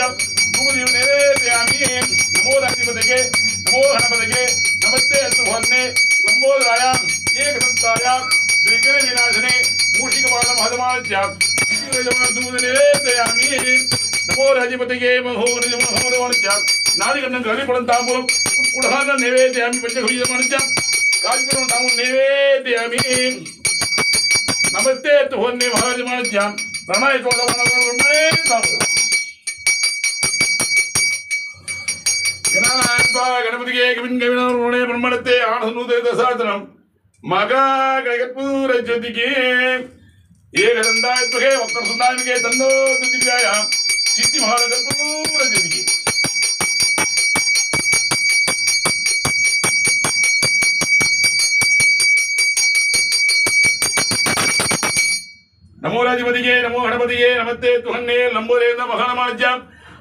धूमदीप नैवेदयामि नमो राधिपतये नमो गणपतये नमस्ते अस्तुभन्ने लंबोदरायां एकदन्तायां विघ्न विनाशने मूषिकपालं हदमाज्यां धूमदीप नैवेदयामि नमो राधिपतये महोदयां नारिकन्नं गलिपलं ताम्बूलं कुडहानं नैवेदयामि पंचगव्यमानज्यां काल्पनं ताम्बूलं नैवेदयामि नमस्ते तुहन्ने महाराजमानज्यां प्रणय चोदमानब्रह्मणे ताम्बूलं गणपतिगे कविन्गविनारुणे ब्रह्मणते आनन्दे दशातनं मगा गणकपूर ज्योतिगे एकदन्ताय त्वगे वक्रतुण्डाय तन्नो दिव्याय सिद्धि महागणकपूर ज्योतिगे नमो राधिपतिगे नमो गणपतिगे नमस्ते तुहन्ने लंबोदरेन्द्र महानमाज्यां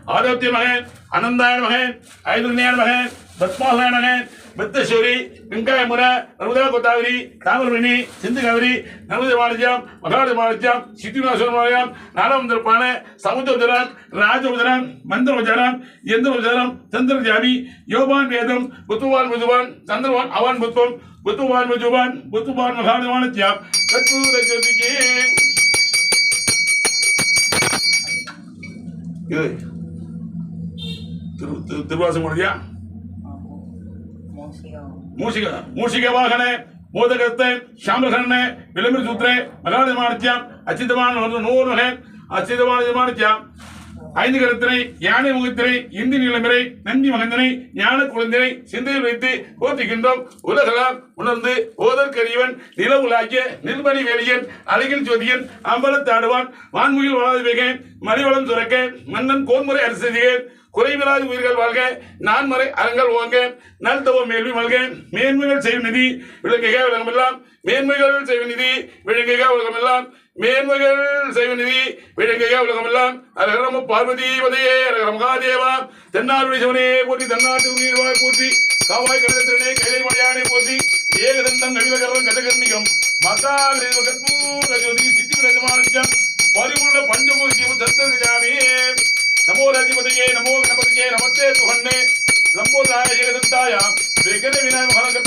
आदित्य महेन आनंदायन महेन ऐदुन्यायन महेन भस्मालयन महेन बत्तशौरी पिंकाय मुरा नर्मदा गोदावरी ताम्रपर्णी सिंधु कावेरी नर्मदा वाणिज्यम मगाध वाणिज्यम सिद्धिविनाशन वाणिज्यम नालमंदरपाण समुद्रोदरम राजोदरम मंदरोदरम यंद्रोदरम चंद्रजामी योबान वेदम बुतुवान मुजुवान चंद्रवान अवान बुत्वम बुतुवान मुजुवान बुतुवान मगाध वाणिज्यम कर्पूर ज्योतिके திருவாசம் முடியா மூஷிக வாகனே மோதகத்தை சாம்பகண்ணே விளம்பர சூத்திரே மகாத மாணித்யம் அச்சிதமான நூறு மகன் அச்சிதமான மாணித்யம் ஐந்து கருத்தினை யானை முகத்தினை இந்தி நிலைமுறை நந்தி மகந்தனை ஞான குழந்தினை சிந்தையில் வைத்து போற்றுகின்றோம் உலகலாம் உணர்ந்து ஓதற்கரியவன் நிலவுலாகிய நிர்மணி வேலியன் அழகில் ஜோதியன் அம்பலத்தாடுவான் வான்முகில் வளாது வேகேன் மணிவளம் சுரக்க மன்னன் கோன்முறை அரசியல் குறைவிலாது உயிர்கள் வாழ்க நான்மறை அறங்கள் ஓங்க நல்தவ மேல்வி மல்க மேன்மைகள் செய்யும் நிதி விளங்குக உலகமெல்லாம் மேன்மைகள் செய்யும் நிதி விளங்குக உலகமெல்லாம் மேன்மைகள் செய்யும் நிதி விளங்குக உலகமெல்லாம் அரகரம பார்வதி பதையே அரகர மகாதேவா தென்னாடுடைய சிவனே போற்றி தன்னாட்டு உயிர்வாய் போற்றி காவாய் கடத்திரனே கைலை மலையானே போற்றி ஏகதந்தம் கவிலகரம் கதகர்ணிகம் மகா கற்பூர ஜோதி சித்தி விரஜமானம் பரிபூர்ண பஞ்சமுக சந்தர்ஜாமி नमो राधिपतये नमो गणपतये नमस्ते तुहन्ने लंबोदराय जगदन्ताय विघ्न विनायक